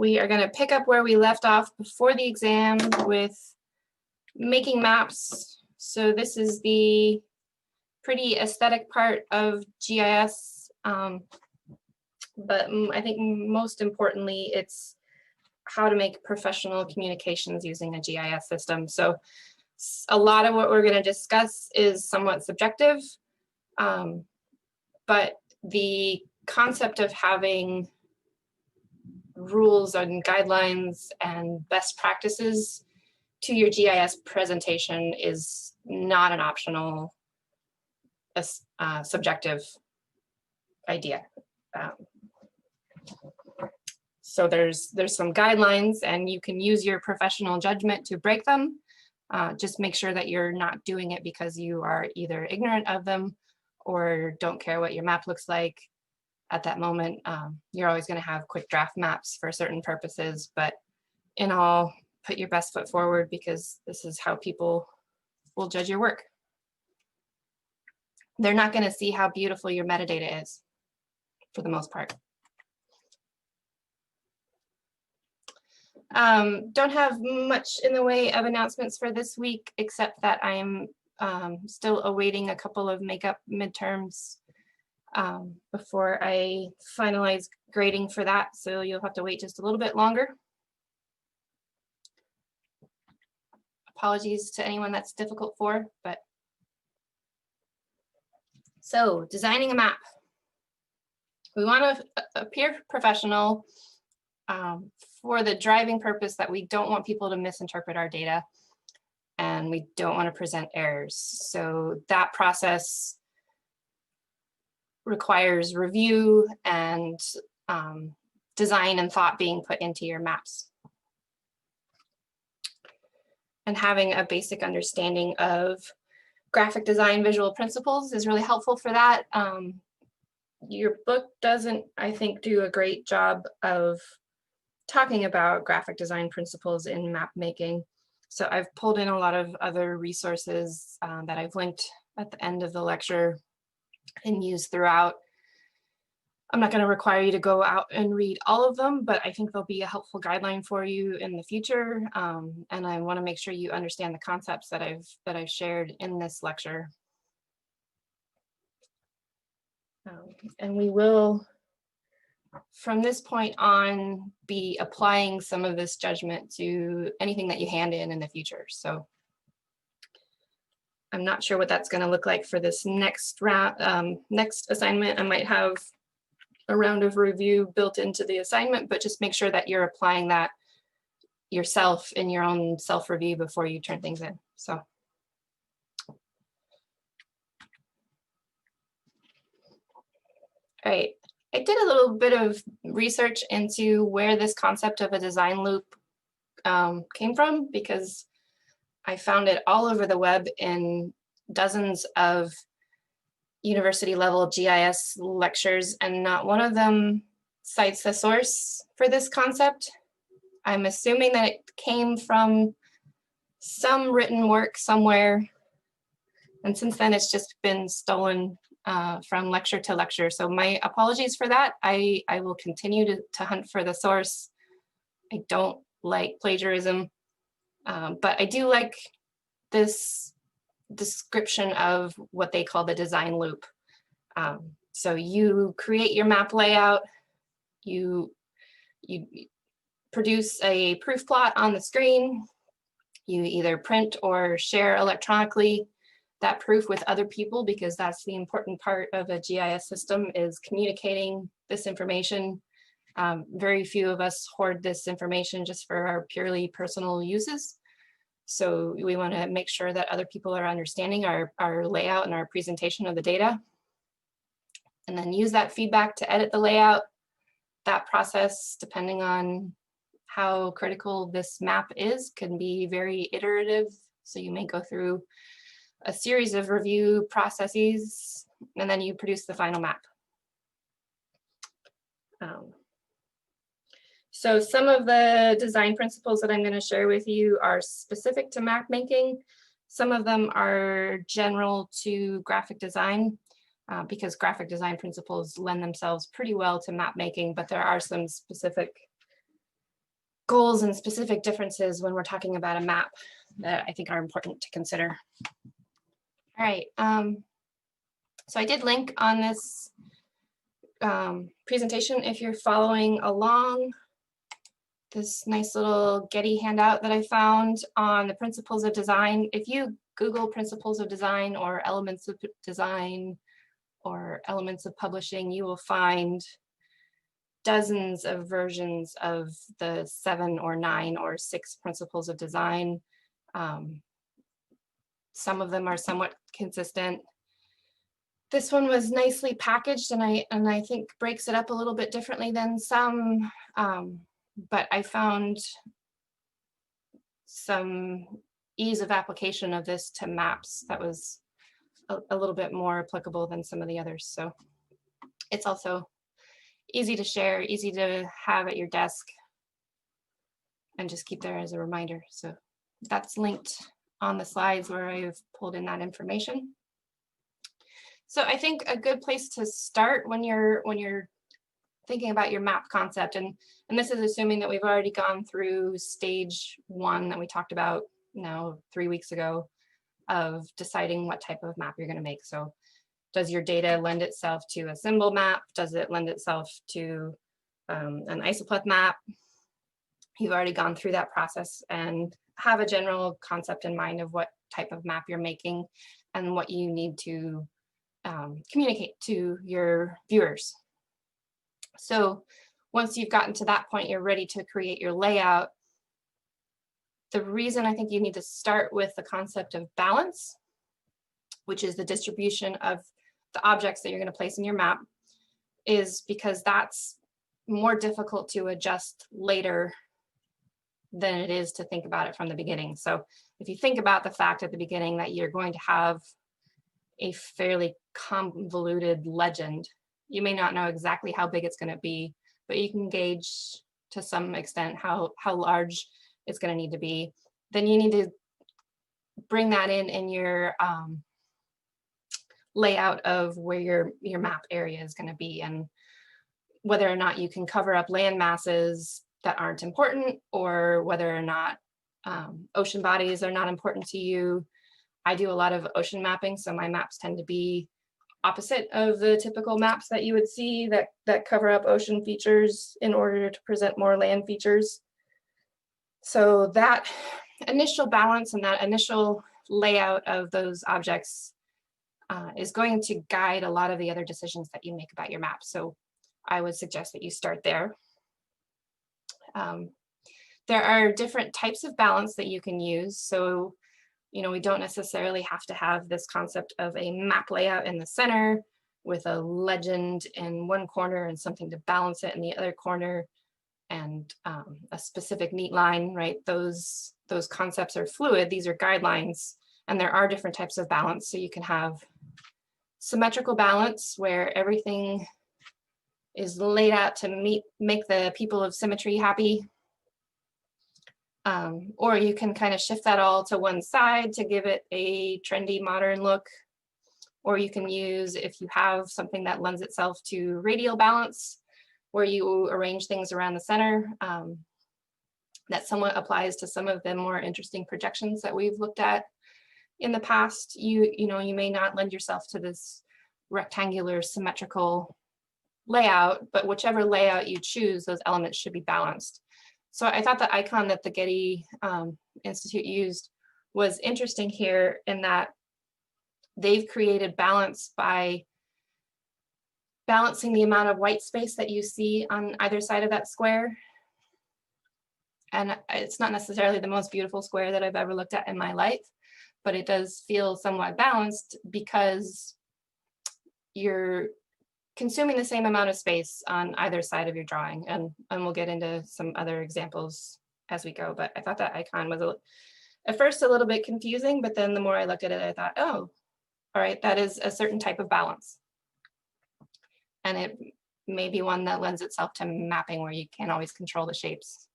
We are going to pick up where we left off before the exam with making maps. So this is the pretty aesthetic part of GIS, but I think most importantly, it's how to make professional communications using a GIS system. So a lot of what we're going to discuss is somewhat subjective, but the concept of having rules and guidelines and best practices to your GIS presentation is not an optional subjective idea. So there's some guidelines and you can use your professional judgment to break them. Just make sure that you're not doing it because you are either ignorant of them or don't care what your map looks like at that moment. You're always going to have quick draft maps for certain purposes, but in all, put your best foot forward because this is how people will judge your work. They're not going to see how beautiful your metadata is for the most part. Don't have much in the way of announcements for this week, except that I am still awaiting a couple of makeup midterms before I finalize grading for that. So you'll have to wait just a little bit longer. Apologies to anyone that's difficult for, but. So designing a map. We want to appear professional for the driving purpose that we don't want people to misinterpret our data and we don't want to present errors. So that process requires review and design and thought being put into your maps. And having a basic understanding of graphic design visual principles is really helpful for that. Your book doesn't, I think, do a great job of talking about graphic design principles in map making. So I've pulled in a lot of other resources that I've linked at the end of the lecture and used throughout. I'm not going to require you to go out and read all of them, but I think they'll be a helpful guideline for you in the future. And I want to make sure you understand the concepts that I've shared in this lecture. And we will, from this point on, be applying some of this judgment to anything that you hand in the future. So I'm not sure what that's going to look like for this next round, next assignment. I might have a round of review built into the assignment, but just make sure that you're applying that yourself in your own self-review before you turn things in. So. All right, I did a little bit of research into where this concept of a design loop came from because I found it all over the web in dozens of university level GIS lectures, and not one of them cites the source for this concept. I'm assuming that it came from some written work somewhere, and since then it's just been stolen from lecture to lecture. So my apologies for that. I will continue to hunt for the source. I don't like plagiarism, but I do like this description of what they call the design loop. So you create your map layout, you produce a proof plot on the screen, you either print or share electronically that proof with other people, because that's the important part of a GIS system, is communicating this information. Very few of us hoard this information just for our purely personal uses. So we want to make sure that other people are understanding our layout and our presentation of the data. And then use that feedback to edit the layout. That process, depending on how critical this map is, can be very iterative. So you may go through a series of review processes, and then you produce the final map. So some of the design principles that I'm going to share with you are specific to map making. Some of them are general to graphic design, because graphic design principles lend themselves pretty well to map making, but there are some specific goals and specific differences when we're talking about a map that I think are important to consider. All right, so I did link on this presentation if you're following along, this nice little Getty handout that I found on the principles of design. If you Google principles of design or elements of design or elements of publishing, you will find dozens of versions of the 7 or 9 or 6 principles of design. Some of them are somewhat consistent. This one was nicely packaged, and I think breaks it up a little bit differently than some, but I found some ease of application of this to maps that was a little bit more applicable than some of the others. So it's also easy to share, easy to have at your desk, and just keep there as a reminder. So that's linked on the slides where I've pulled in that information. So I think a good place to start when you're thinking about your map concept, and this is assuming that we've already gone through stage 1 that we talked about now 3 weeks ago of deciding what type of map you're going to make. So does your data lend itself to a symbol map? Does it lend itself to an isopleth map? You've already gone through that process and have a general concept in mind of what type of map you're making and what you need to communicate to your viewers. So once you've gotten to that point, you're ready to create your layout. The reason I think you need to start with the concept of balance, which is the distribution of the objects that you're going to place in your map, is because that's more difficult to adjust later than it is to think about it from the beginning. So if you think about the fact at the beginning that you're going to have a fairly convoluted legend, you may not know exactly how big it's going to be, but you can gauge to some extent how large it's going to need to be. Then you need to bring that in your layout of where your map area is going to be, and whether or not you can cover up land masses that aren't important, or whether or not ocean bodies are not important to you. I do a lot of ocean mapping, so my maps tend to be opposite of the typical maps that you would see that cover up ocean features in order to present more land features. So that initial balance and that initial layout of those objects is going to guide a lot of the other decisions that you make about your map. So I would suggest that you start there. There are different types of balance that you can use. So, we don't necessarily have to have this concept of a map layout in the center with a legend in one corner and something to balance it in the other corner, and a specific neat line, right? Those concepts are fluid. These are guidelines, and there are different types of balance. So you can have symmetrical balance where everything is laid out to make the people of symmetry happy. Or you can kind of shift that all to one side to give it a trendy modern look. Or you can use, if you have something that lends itself to radial balance, where you arrange things around the center. That somewhat applies to some of the more interesting projections that we've looked at in the past. You may not lend yourself to this rectangular symmetrical layout, but whichever layout you choose, those elements should be balanced. So I thought the icon that the Getty Institute used was interesting here, in that they've created balance by balancing the amount of white space that you see on either side of that square. And it's not necessarily the most beautiful square that I've ever looked at in my life, but it does feel somewhat balanced because you're consuming the same amount of space on either side of your drawing. And we'll get into some other examples as we go, but I thought that icon was at first a little bit confusing, but then the more I looked at it, I thought, oh, all right, that is a certain type of balance. And it may be one that lends itself to mapping where you can't always control the shapes.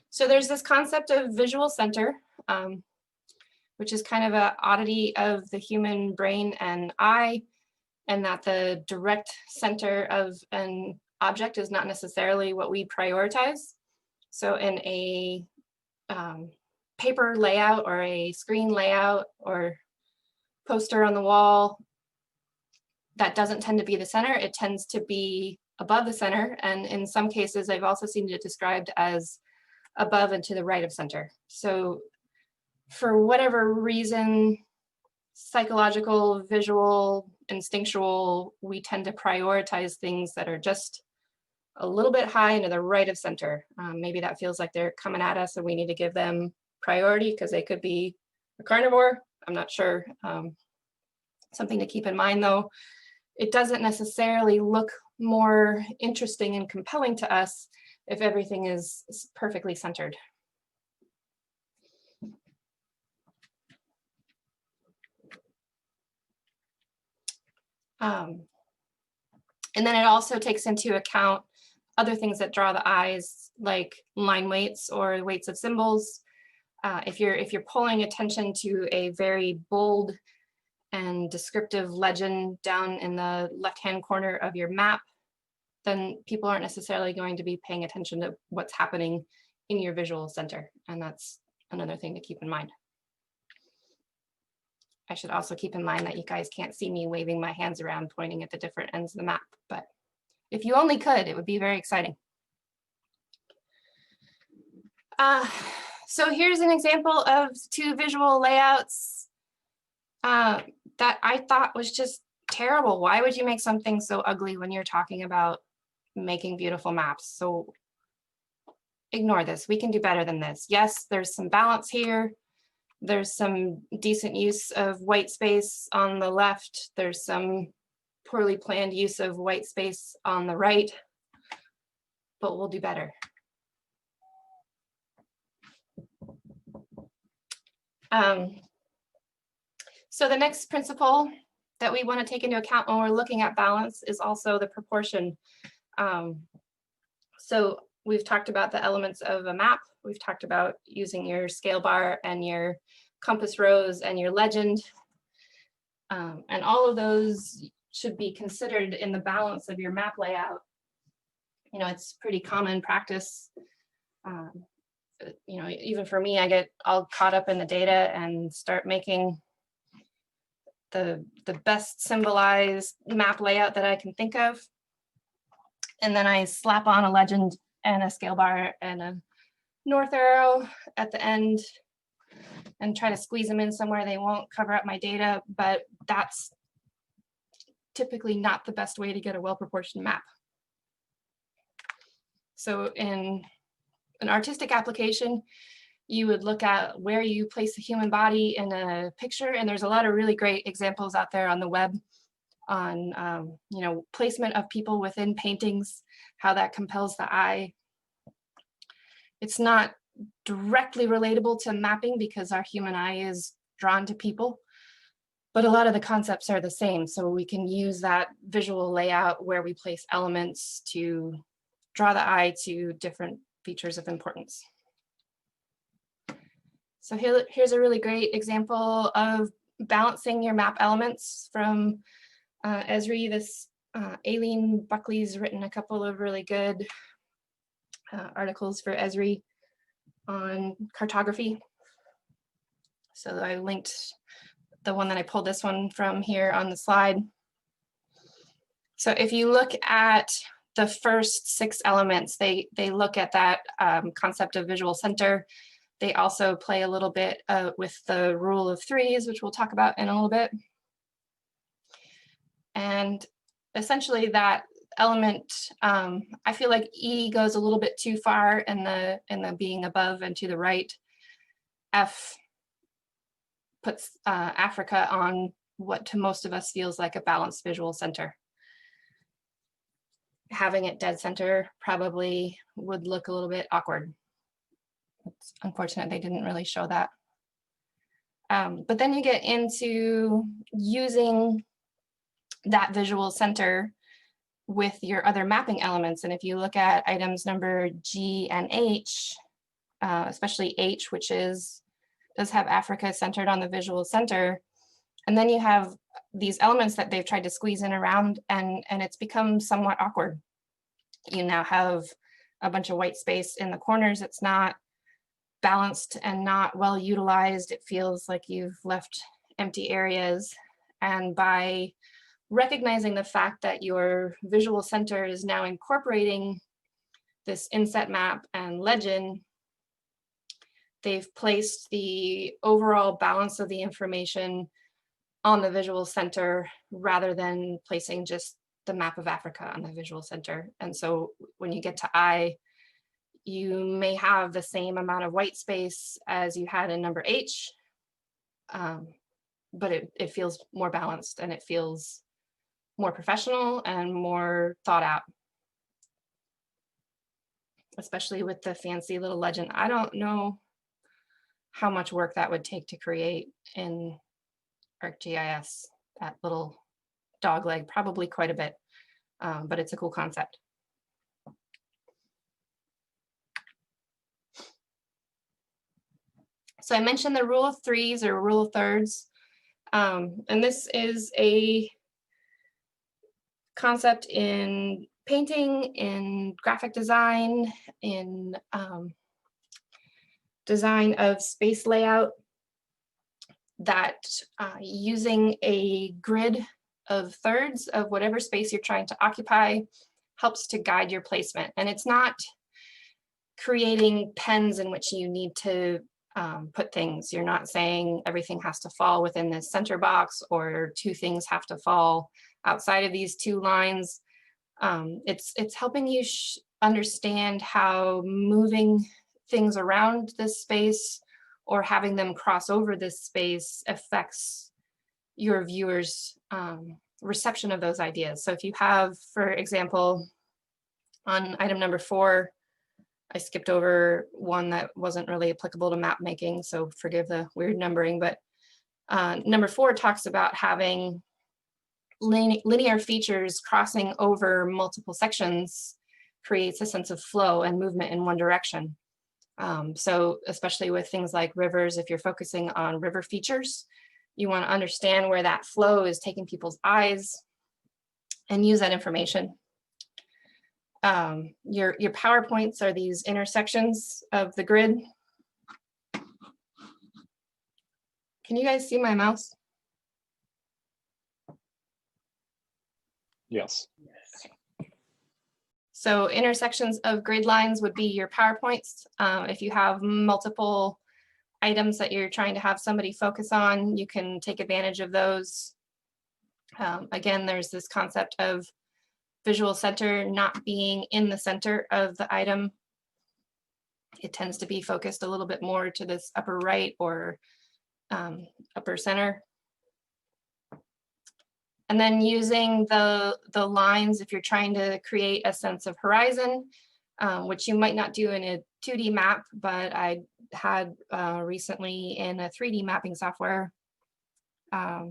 So there's this concept of visual center, which is kind of an oddity of the human brain and eye. and that the direct center of an object is not necessarily what we prioritize. So in a paper layout or a screen layout or poster on the wall, that doesn't tend to be the center. It tends to be above the center. And in some cases, I've also seen it described as above and to the right of center. So for whatever reason, psychological, visual, instinctual, we tend to prioritize things that are just a little bit high and to the right of center. Maybe that feels like they're coming at us and we need to give them priority because they could be a carnivore. I'm not sure. Something to keep in mind though, it doesn't necessarily look more interesting and compelling to us if everything is perfectly centered. And then it also takes into account other things that draw the eyes, like line weights or weights of symbols. If you're pulling attention to a very bold and descriptive legend down in the left-hand corner of your map, then people aren't necessarily going to be paying attention to what's happening in your visual center. And that's another thing to keep in mind. I should also keep in mind that you guys can't see me waving my hands around pointing at the different ends of the map, but if you only could, it would be very exciting. So here's an example of two visual layouts that I thought was just terrible. Why would you make something so ugly when you're talking about making beautiful maps? So ignore this. We can do better than this. Yes, there's some balance here. There's some decent use of white space on the left. There's some poorly planned use of white space on the right, but we'll do better. So the next principle that we want to take into account when we're looking at balance is also the proportion. So we've talked about the elements of a map. We've talked about using your scale bar and your compass rose and your legend. And all of those should be considered in the balance of your map layout. You know, it's pretty common practice. You know, even for me, I get all caught up in the data and start making the best symbolized map layout that I can think of. And then I slap on a legend and a scale bar and a north arrow at the end and try to squeeze them in somewhere they won't cover up my data, but that's typically not the best way to get a well-proportioned map. So in an artistic application, you would look at where you place the human body in a picture, and there's a lot of really great examples out there on the web on you know, placement of people within paintings, how that compels the eye. It's not directly relatable to mapping because our human eye is drawn to people, but a lot of the concepts are the same. So we can use that visual layout where we place elements to draw the eye to different features of importance. So here's a really great example of balancing your map elements from Esri. This Aileen Buckley's written a couple of really good articles for Esri on cartography. So I linked the one that I pulled this one from here on the slide. So if you look at the first 6 elements, they look at that concept of visual center. They also play a little bit with the rule of 3s, which we'll talk about in a little bit. And essentially that element, I feel like E goes a little bit too far in the being above and to the right. F puts Africa on what to most of us feels like a balanced visual center. Having it dead center probably would look a little bit awkward. It's unfortunate they didn't really show that. But then you get into using that visual center with your other mapping elements. And if you look at items number G and H, especially H, which does have Africa centered on the visual center, And then you have these elements that they've tried to squeeze in around, and it's become somewhat awkward. You now have a bunch of white space in the corners. It's not balanced and not well utilized. It feels like you've left empty areas. And by recognizing the fact that your visual center is now incorporating this inset map and legend, they've placed the overall balance of the information on the visual center rather than placing just the map of Africa on the visual center. And so when you get to I, you may have the same amount of white space as you had in number H, but it feels more balanced and it feels more professional and more thought out, especially with the fancy little legend. I don't know how much work that would take to create in ArcGIS, that little dog leg, probably quite a bit, but it's a cool concept. So I mentioned the rule of threes or rule of thirds, and this is a concept in painting, in graphic design, in design of space layout, that using a grid of thirds of whatever space you're trying to occupy helps to guide your placement. And it's not creating pens in which you need to put things. You're not saying everything has to fall within this center box or two things have to fall outside of these two lines. It's helping you understand how moving things around this space or having them cross over this space affects your viewers' reception of those ideas. So if you have, for example, on item number 4, I skipped over one that wasn't really applicable to map making, so forgive the weird numbering, but number 4 talks about having linear features crossing over multiple sections creates a sense of flow and movement in one direction. So especially with things like rivers, if you're focusing on river features, you want to understand where that flow is taking people's eyes and use that information. Your PowerPoints are these intersections of the grid. Can you guys see my mouse? Yes. So intersections of grid lines would be your PowerPoints. If you have multiple items that you're trying to have somebody focus on, you can take advantage of those. Again, there's this concept of visual center not being in the center of the item. It tends to be focused a little bit more to this upper right or upper center. And then using the lines, if you're trying to create a sense of horizon, which you might not do in a 2D map, but I had recently in a 3D mapping software. I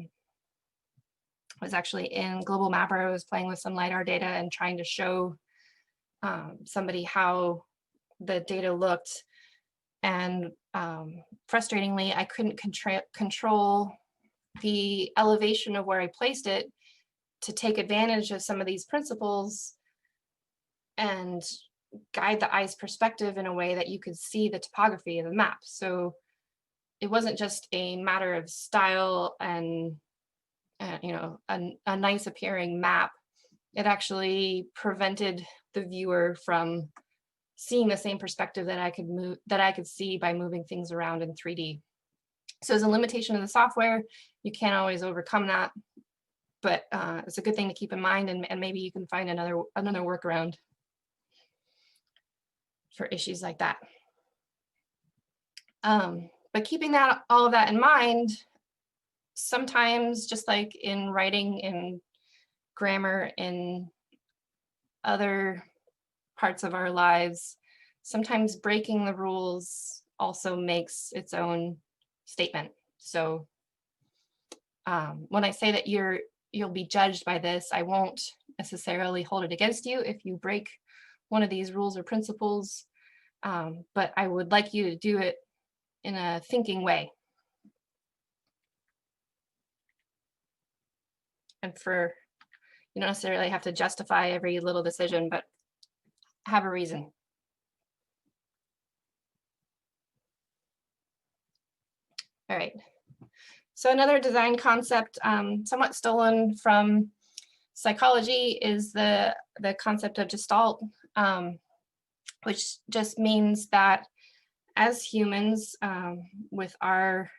was actually in Global Mapper. I was playing with some LiDAR data and trying to show somebody how the data looked. And frustratingly, I couldn't control the elevation of where I placed it to take advantage of some of these principles and guide the eye's perspective in a way that you could see the topography of the map. So it wasn't just a matter of style and you know, a nice appearing map. It actually prevented the viewer from seeing the same perspective that I could see by moving things around in 3D. So as a limitation of the software, you can't always overcome that, but it's a good thing to keep in mind, and maybe you can find another workaround for issues like that. But keeping all of that in mind, sometimes just like in writing, in grammar, in other parts of our lives, sometimes breaking the rules also makes its own statement. So when I say that you'll be judged by this, I won't necessarily hold it against you if you break one of these rules or principles, but I would like you to do it in a thinking way. and you don't necessarily have to justify every little decision, but have a reason. All right. So another design concept, somewhat stolen from psychology, is the concept of gestalt, which just means that as humans, with our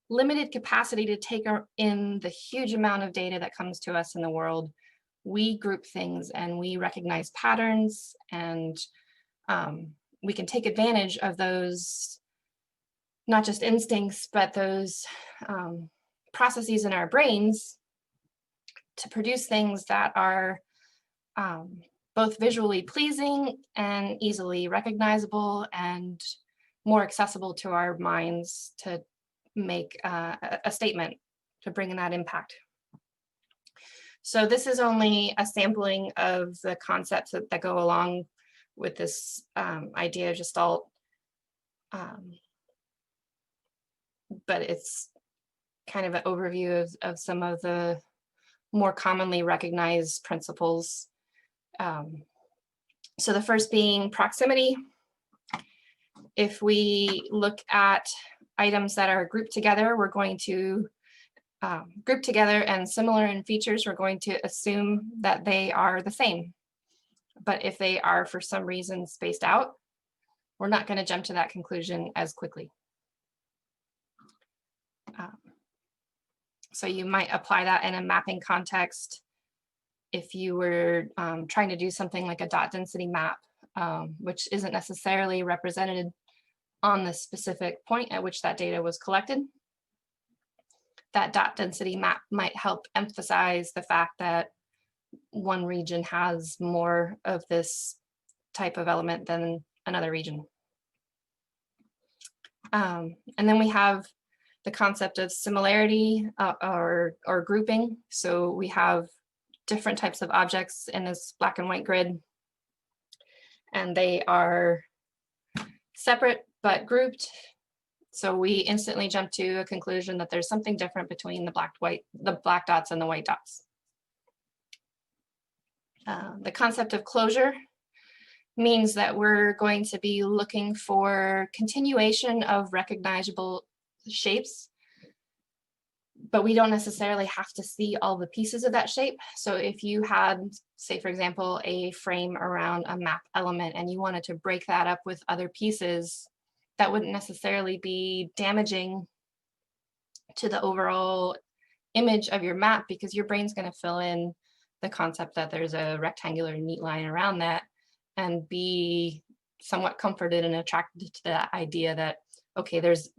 limited capacity to take in the huge amount of data that comes to us in the world, we group things and we recognize patterns, and we can take advantage of those, not just instincts, but those processes in our brains to produce things that are both visually pleasing and easily recognizable and more accessible to our minds to make a statement, to bring in that impact. So this is only a sampling of the concepts that go along with this idea of gestalt. But it's kind of an overview of some of the more commonly recognized principles. So the first being proximity. If we look at items that are grouped together, we're going to group together and similar in features, we're going to assume that they are the same. But if they are for some reason spaced out, we're not going to jump to that conclusion as quickly. So you might apply that in a mapping context if you were trying to do something like a dot density map, which isn't necessarily represented on the specific point at which that data was collected. That dot density map might help emphasize the fact that one region has more of this type of element than another region. And then we have the concept of similarity or grouping. So we have different types of objects in this black and white grid, and they are separate but grouped. So we instantly jump to a conclusion that there's something different between the black dots and the white dots. The concept of closure means that we're going to be looking for continuation of recognizable shapes, but we don't necessarily have to see all the pieces of that shape. So if you had, say, for example, a frame around a map element and you wanted to break that up with other pieces, that wouldn't necessarily be damaging to the overall image of your map, because your brain's going to fill in the concept that there's a rectangular neat line around that and be somewhat comforted and attracted to that idea that, okay, there's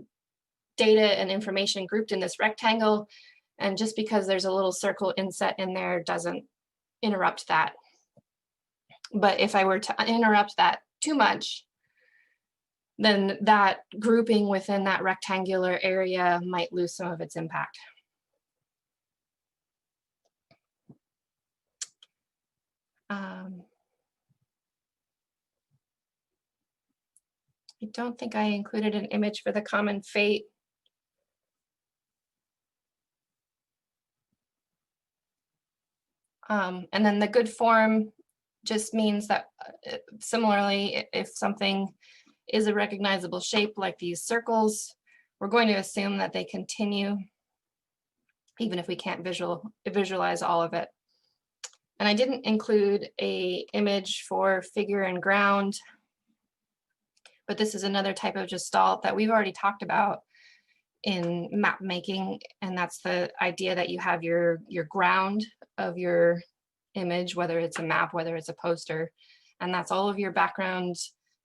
data and information grouped in this rectangle, and just because there's a little circle inset in there doesn't interrupt that. But if I were to interrupt that too much, then that grouping within that rectangular area might lose some of its impact. I don't think I included an image for the common fate. And then the good form just means that similarly, if something is a recognizable shape like these circles, we're going to assume that they continue, even if we can't visualize all of it. And I didn't include an image for figure and ground, but this is another type of gestalt that we've already talked about in map making, and that's the idea that you have your ground of your image, whether it's a map, whether it's a poster, and that's all of your background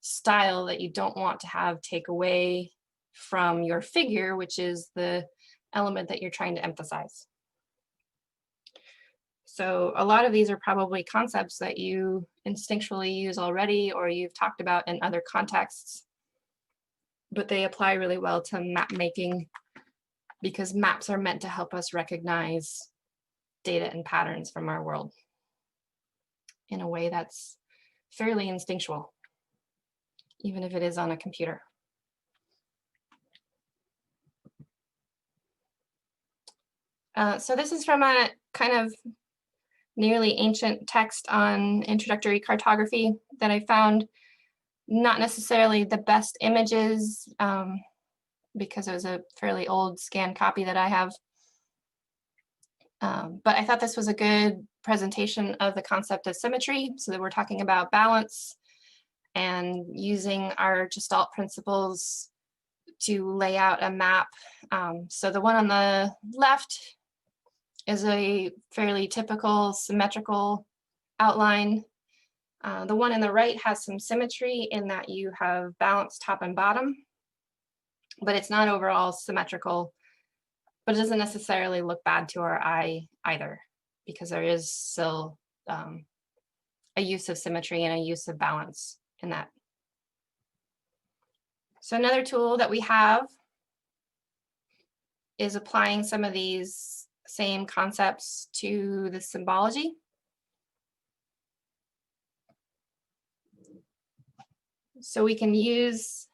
style that you don't want to have take away from your figure, which is the element that you're trying to emphasize. So a lot of these are probably concepts that you instinctually use already, or you've talked about in other contexts, but they apply really well to map making because maps are meant to help us recognize data and patterns from our world in a way that's fairly instinctual, even if it is on a computer. So this is from a kind of nearly ancient text on introductory cartography that I found. Not necessarily the best images, because it was a fairly old scanned copy that I have. But I thought this was a good presentation of the concept of symmetry, so that we're talking about balance and using our Gestalt principles to lay out a map. So the one on the left is a fairly typical symmetrical outline. The one on the right has some symmetry in that you have balance top and bottom, but it's not overall symmetrical, but it doesn't necessarily look bad to our eye either, because there is still a use of symmetry and a use of balance in that. So another tool that we have is applying some of these same concepts to the symbology. So we can use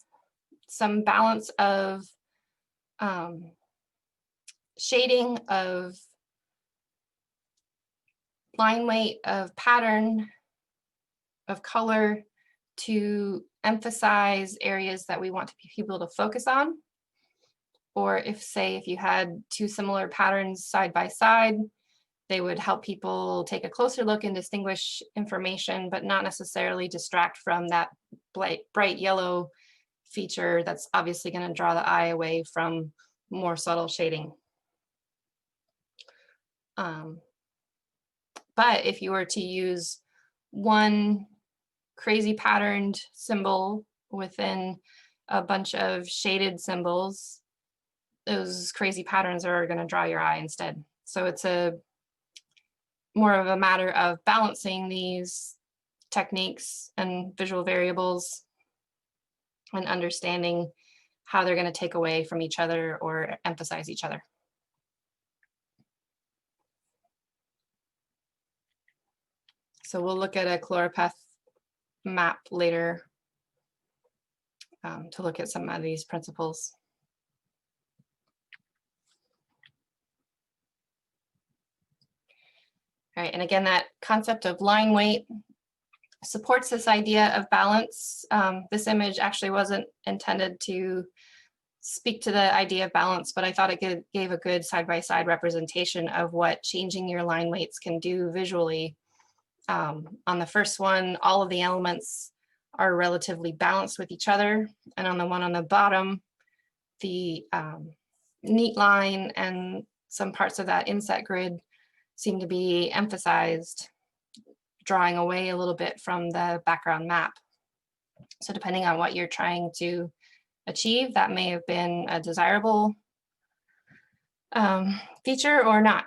some balance of shading, of line weight, of pattern, of color to emphasize areas that we want people to focus on. Or if you had two similar patterns side by side, they would help people take a closer look and distinguish information, but not necessarily distract from that bright yellow feature that's obviously going to draw the eye away from more subtle shading. But if you were to use one crazy patterned symbol within a bunch of shaded symbols, those crazy patterns are going to draw your eye instead. So it's more of a matter of balancing these techniques and visual variables and understanding how they're going to take away from each other or emphasize each other. So we'll look at a chloropeth map later to look at some of these principles. All right, and again, that concept of line weight supports this idea of balance. This image actually wasn't intended to speak to the idea of balance, but I thought it gave a good side-by-side representation of what changing your line weights can do visually. On the first one, all of the elements are relatively balanced with each other. And on the one on the bottom, the neat line and some parts of that inset grid seem to be emphasized, drawing away a little bit from the background map. So depending on what you're trying to achieve, that may have been a desirable feature or not,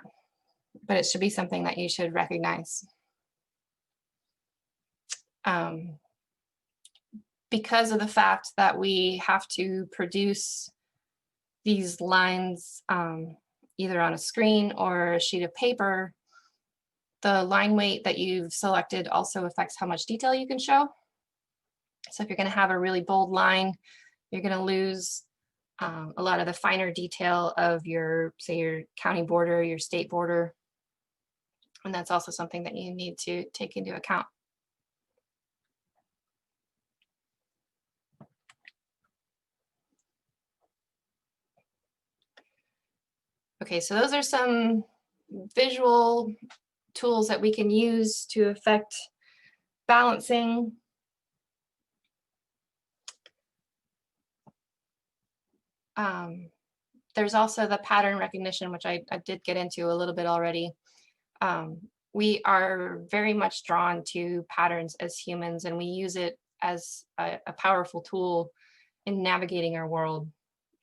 but it should be something that you should recognize. Because of the fact that we have to produce these lines either on a screen or a sheet of paper, the line weight that you've selected also affects how much detail you can show. So if you're going to have a really bold line, you're going to lose a lot of the finer detail of your, say, your county border, your state border. And that's also something that you need to take into account. Okay, so those are some visual tools that we can use to affect balancing. There's also the pattern recognition, which I did get into a little bit already. We are very much drawn to patterns as humans, and we use it as a powerful tool in navigating our world,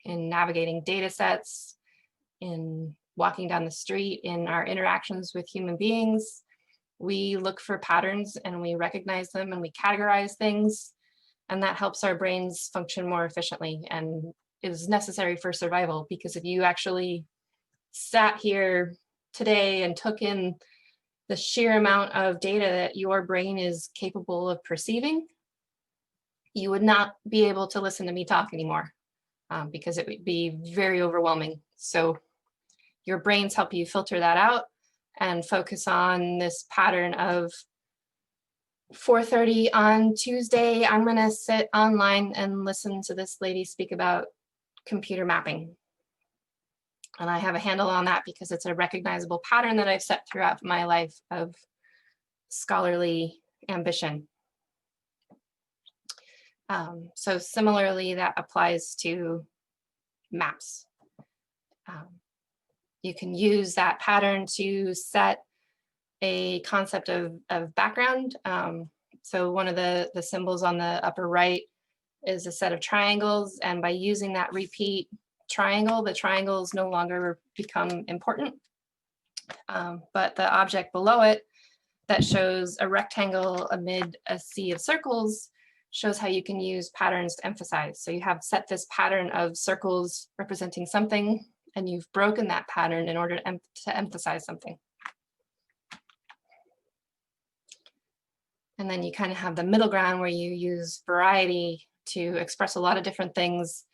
in navigating data sets, in walking down the street, in our interactions with human beings. We look for patterns and we recognize them and we categorize things, and that helps our brains function more efficiently and is necessary for survival. Because if you actually sat here today and took in the sheer amount of data that your brain is capable of perceiving, you would not be able to listen to me talk anymore, because it would be very overwhelming. So your brains help you filter that out and focus on this pattern of 4:30 on Tuesday, I'm gonna sit online and listen to this lady speak about computer mapping. And I have a handle on that because it's a recognizable pattern that I've set throughout my life of scholarly ambition. So similarly, that applies to maps. You can use that pattern to set a concept of background. So one of the symbols on the upper right is a set of triangles, and by using that repeat triangle, the triangles no longer become important. But the object below it that shows a rectangle amid a sea of circles shows how you can use patterns to emphasize. So you have set this pattern of circles representing something, and you've broken that pattern in order to emphasize something. And then you kind of have the middle ground where you use variety to express a lot of different things.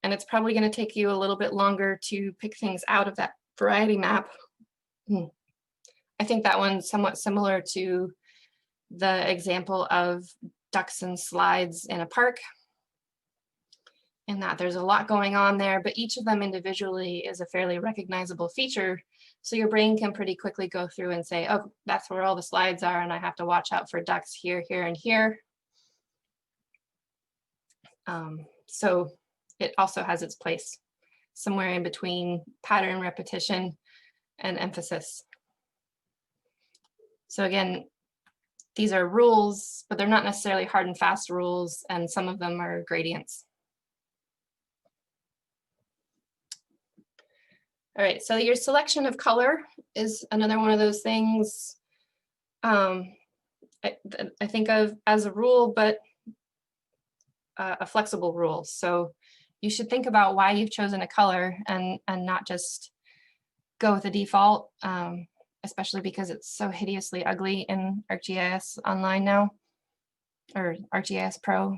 And it's probably going to take you a little bit longer to pick things out of that variety map. I think that one's somewhat similar to the example of ducks and slides in a park, in that there's a lot going on there, but each of them individually is a fairly recognizable feature. So your brain can pretty quickly go through and say, oh, that's where all the slides are, and I have to watch out for ducks here, here, and here. So it also has its place somewhere in between pattern repetition and emphasis. So again, these are rules, but they're not necessarily hard and fast rules, and some of them are gradients. All right, so your selection of color is another one of those things I think of as a rule, but a flexible rule. So you should think about why you've chosen a color and not just go with the default, especially because it's so hideously ugly in ArcGIS Online now, or ArcGIS Pro.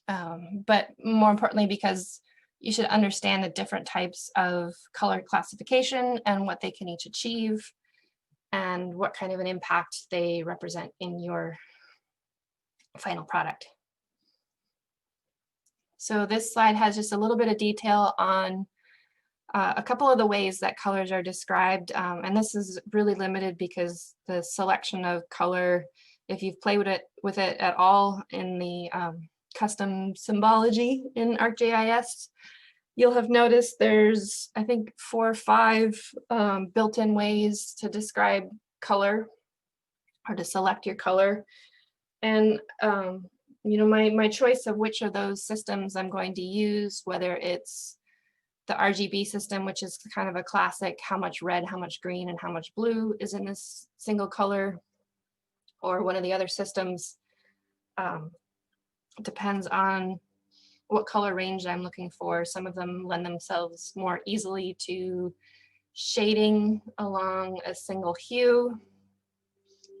But more importantly, because you should understand the different types of color classification and what they can each achieve and what kind of an impact they represent in your final product. So this slide has just a little bit of detail on a couple of the ways that colors are described. And this is really limited because the selection of color, if you've played with it at all in the custom symbology in ArcGIS, you'll have noticed there's, I think, 4 or 5 built-in ways to describe color or to select your color. And you know, my choice of which of those systems I'm going to use, whether it's the RGB system, which is kind of a classic, how much red, how much green, and how much blue is in this single color, or one of the other systems, depends on what color range I'm looking for. Some of them lend themselves more easily to shading along a single hue.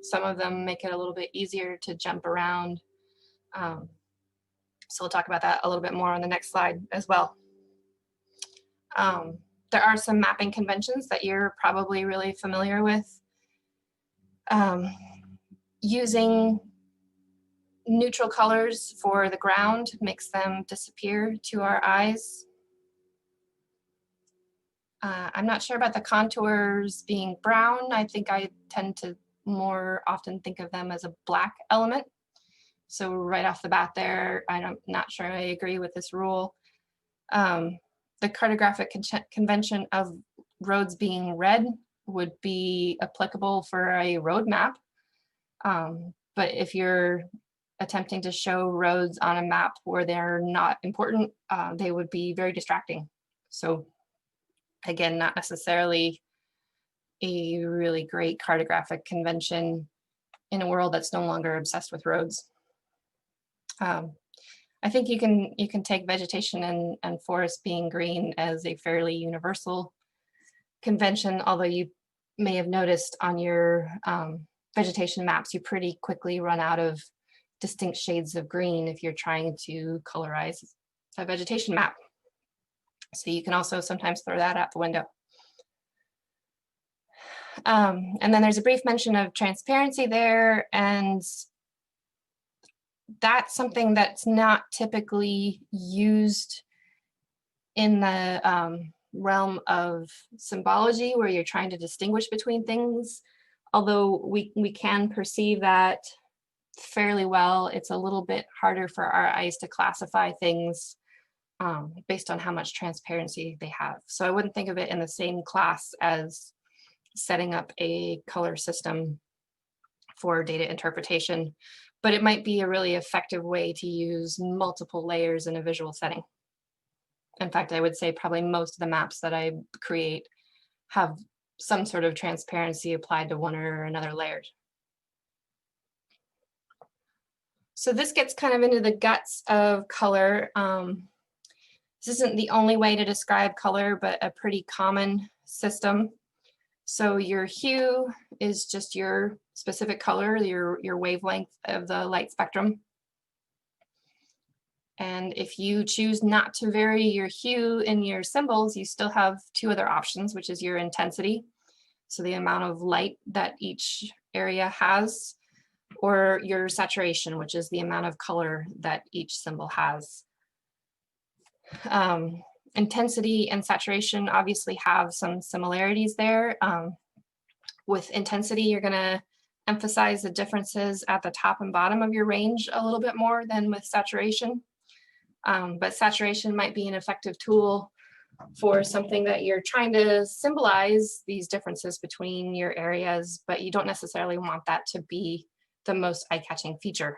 Some of them make it a little bit easier to jump around. So we'll talk about that a little bit more on the next slide as well. There are some mapping conventions that you're probably really familiar with. Using neutral colors for the ground makes them disappear to our eyes. I'm not sure about the contours being brown. I think I tend to more often think of them as a black element. So right off the bat there, I'm not sure I agree with this rule. The cartographic convention of roads being red would be applicable for a road map. But if you're attempting to show roads on a map where they're not important, they would be very distracting. So again, not necessarily a really great cartographic convention in a world that's no longer obsessed with roads. I think you can take vegetation and forest being green as a fairly universal convention, although you may have noticed on your vegetation maps, you pretty quickly run out of distinct shades of green if you're trying to colorize a vegetation map. So you can also sometimes throw that out the window. And then there's a brief mention of transparency there, and that's something that's not typically used in the realm of symbology, where you're trying to distinguish between things. Although we can perceive that fairly well, it's a little bit harder for our eyes to classify things based on how much transparency they have. So I wouldn't think of it in the same class as setting up a color system for data interpretation, but it might be a really effective way to use multiple layers in a visual setting. In fact, I would say probably most of the maps that I create have some sort of transparency applied to one or another layer. So this gets kind of into the guts of color. This isn't the only way to describe color, but a pretty common system. So your hue is just your specific color, your wavelength of the light spectrum. And if you choose not to vary your hue in your symbols, you still have two other options, which is your intensity, so the amount of light that each area has, or your saturation, which is the amount of color that each symbol has. Intensity and saturation obviously have some similarities there. With intensity, you're going to emphasize the differences at the top and bottom of your range a little bit more than with saturation. But saturation might be an effective tool for something that you're trying to symbolize these differences between your areas, but you don't necessarily want that to be the most eye-catching feature.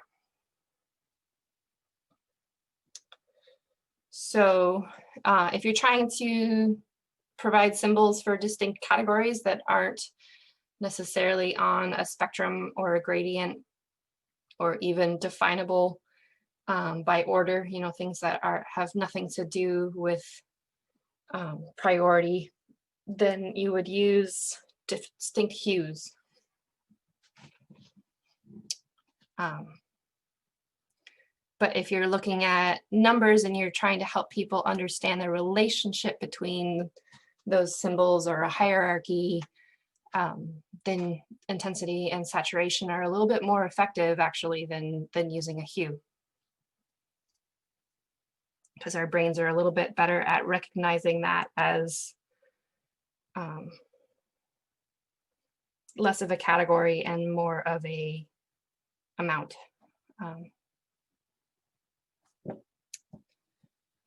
So if you're trying to provide symbols for distinct categories that aren't necessarily on a spectrum or a gradient, or even definable by order, you know, things that have nothing to do with priority, then you would use distinct hues. But if you're looking at numbers and you're trying to help people understand the relationship between those symbols or a hierarchy, then intensity and saturation are a little bit more effective actually than using a hue, because our brains are a little bit better at recognizing that as less of a category and more of a amount.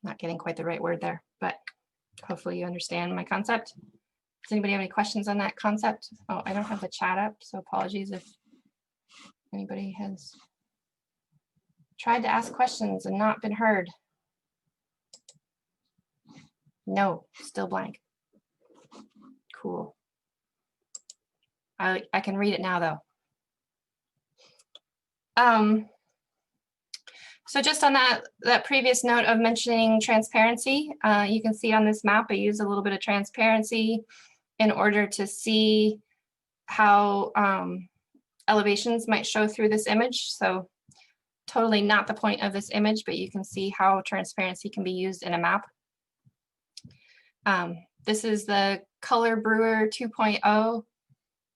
Not getting quite the right word there, but hopefully you understand my concept. Does anybody have any questions on that concept? Oh, I don't have the chat up, so apologies if anybody has tried to ask questions and not been heard. No, still blank. Cool. I can read it now though. So just on that previous note of mentioning transparency, you can see on this map, I use a little bit of transparency in order to see how elevations might show through this image. So totally not the point of this image, but you can see how transparency can be used in a map. This is the Color Brewer 2.0.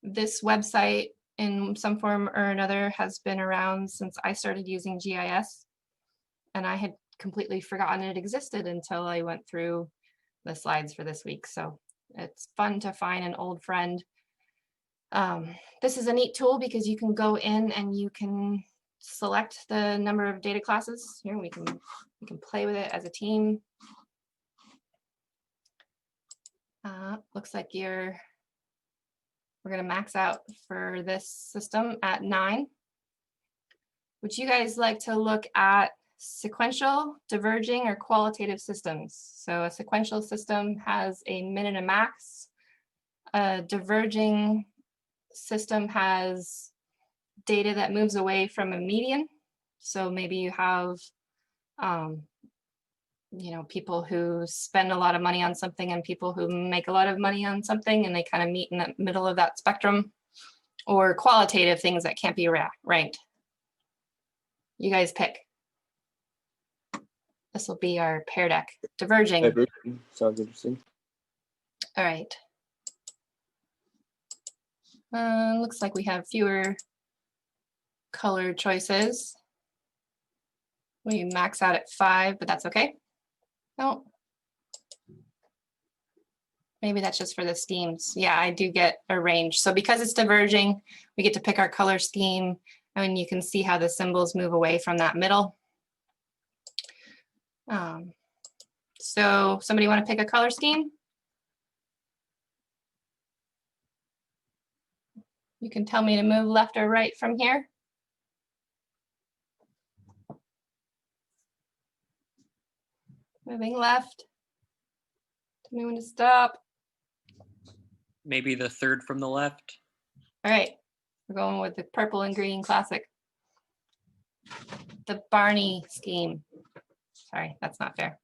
This website in some form or another has been around since I started using GIS. And I had completely forgotten it existed until I went through the slides for this week. So it's fun to find an old friend. This is a neat tool because you can go in and you can select the number of data classes. Here we can play with it as a team. Looks like we're gonna max out for this system at 9. Would you guys like to look at sequential, diverging, or qualitative systems? So a sequential system has a min and a max. A diverging system has data that moves away from a median. So maybe you have you know, people who spend a lot of money on something and people who make a lot of money on something, and they kind of meet in the middle of that spectrum. Or qualitative things that can't be ranked. You guys pick. This will be our pair deck. Diverging. Sounds interesting. All right. Looks like we have fewer color choices. We max out at 5, but that's okay. No. Maybe that's just for the schemes. Yeah, I do get a range. So because it's diverging, we get to pick our color scheme, and you can see how the symbols move away from that middle. So somebody want to pick a color scheme? You can tell me to move left or right from here. Moving left. Tell me when to stop. Maybe the third from the left. All right, we're going with the purple and green classic. The Barney scheme. Sorry, that's not fair.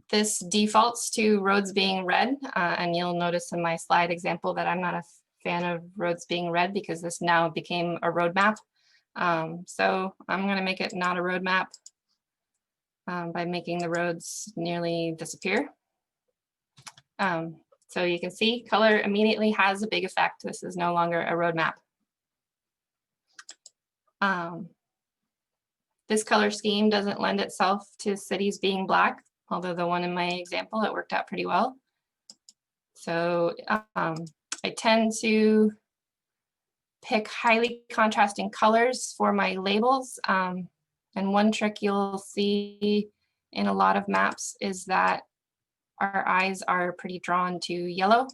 This defaults to roads being red, and you'll notice in my slide example that I'm not a fan of roads being red because this now became a road map. So I'm going to make it not a road map by making the roads nearly disappear. So you can see color immediately has a big effect. This is no longer a road map. This color scheme doesn't lend itself to cities being black, although the one in my example, it worked out pretty well. So I tend to pick highly contrasting colors for my labels. And one trick you'll see in a lot of maps is that our eyes are pretty drawn to yellow.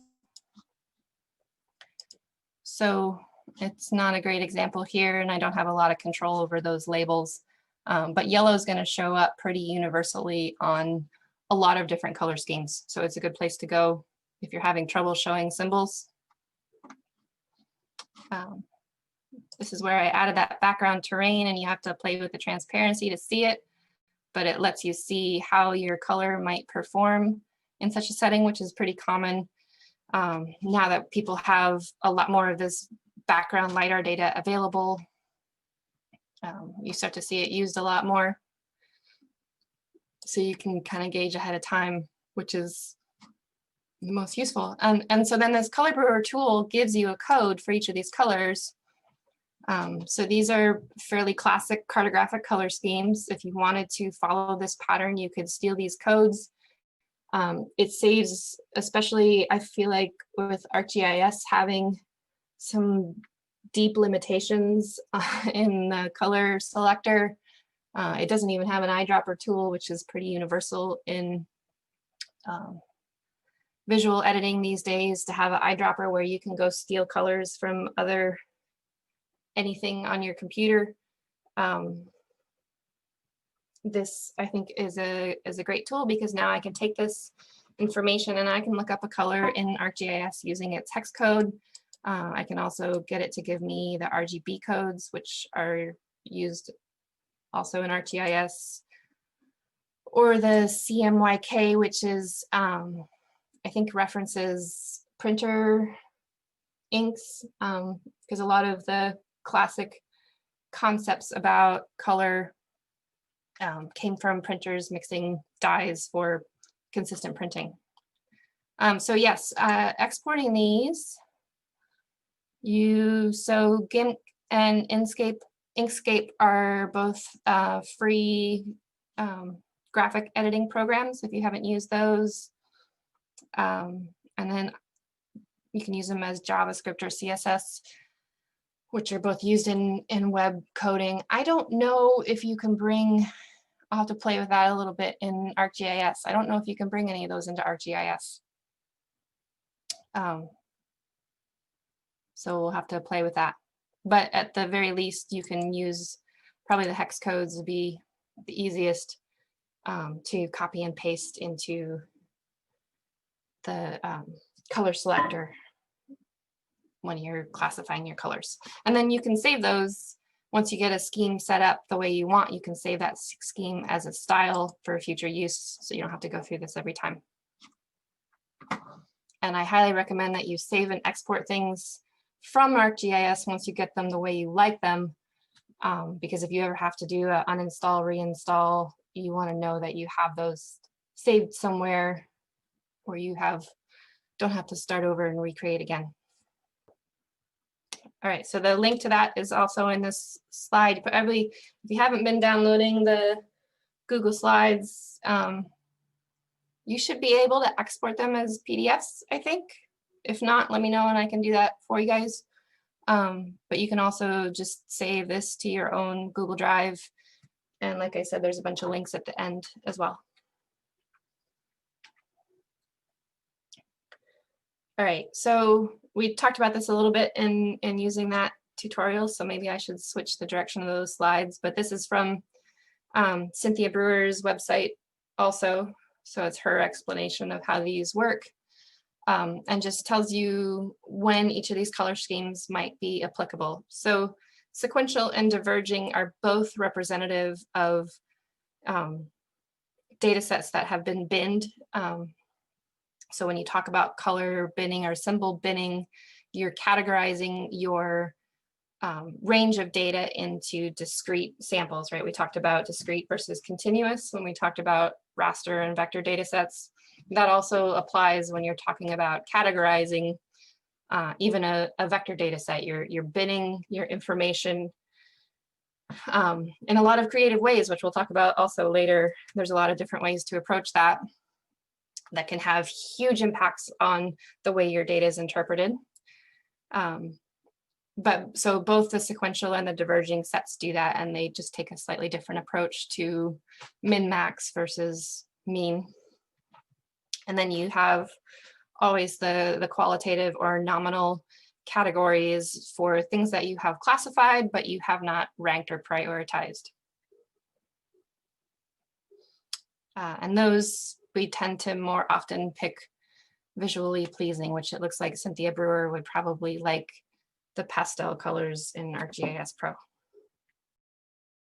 So it's not a great example here, and I don't have a lot of control over those labels. But yellow is going to show up pretty universally on a lot of different color schemes. So it's a good place to go if you're having trouble showing symbols. This is where I added that background terrain, and you have to play with the transparency to see it, but it lets you see how your color might perform in such a setting, which is pretty common now that people have a lot more of this background LiDAR data available. You start to see it used a lot more. So you can kind of gauge ahead of time, which is the most useful. And so then this color brewer tool gives you a code for each of these colors. So these are fairly classic cartographic color schemes. If you wanted to follow this pattern, you could steal these codes. It saves, especially I feel like with ArcGIS having some deep limitations in the color selector. It doesn't even have an eyedropper tool, which is pretty universal in visual editing these days, to have an eyedropper where you can go steal colors from anything on your computer. This I think is a great tool because now I can take this information and I can look up a color in ArcGIS using its hex code. I can also get it to give me the RGB codes, which are used also in ArcGIS, or the CMYK, which is, I think references printer inks, because a lot of the classic concepts about color came from printers mixing dyes for consistent printing. So yes, exporting these, so GIMP and Inkscape are both free graphic editing programs if you haven't used those. And then you can use them as JavaScript or CSS, which are both used in web coding. I don't know if you can bring, I'll have to play with that a little bit in ArcGIS. I don't know if you can bring any of those into ArcGIS. So we'll have to play with that. But at the very least, you can use probably the hex codes would be the easiest to copy and paste into the color selector when you're classifying your colors. And then you can save those once you get a scheme set up the way you want. You can save that scheme as a style for future use, so you don't have to go through this every time. And I highly recommend that you save and export things from ArcGIS once you get them the way you like them, because if you ever have to do an uninstall, reinstall, you want to know that you have those saved somewhere where you have don't have to start over and recreate again. All right, so the link to that is also in this slide. But if you haven't been downloading the Google Slides, you should be able to export them as PDFs, I think. If not, let me know and I can do that for you guys. But you can also just save this to your own Google Drive. And like I said, there's a bunch of links at the end as well. All right, so we talked about this a little bit in using that tutorial, so maybe I should switch the direction of those slides, but this is from Cynthia Brewer's website also, so it's her explanation of how these work, and just tells you when each of these color schemes might be applicable. So sequential and diverging are both representative of data sets that have been binned. So when you talk about color binning or symbol binning, you're categorizing your range of data into discrete samples, right? We talked about discrete versus continuous when we talked about raster and vector data sets. That also applies when you're talking about categorizing even a vector data set. You're binning your information in a lot of creative ways, which we'll talk about also later. There's a lot of different ways to approach that can have huge impacts on the way your data is interpreted. But so both the sequential and the diverging sets do that, and they just take a slightly different approach to min-max versus mean. And then you have always the qualitative or nominal categories for things that you have classified, but you have not ranked or prioritized. And those we tend to more often pick visually pleasing, which it looks like Cynthia Brewer would probably like the pastel colors in ArcGIS Pro.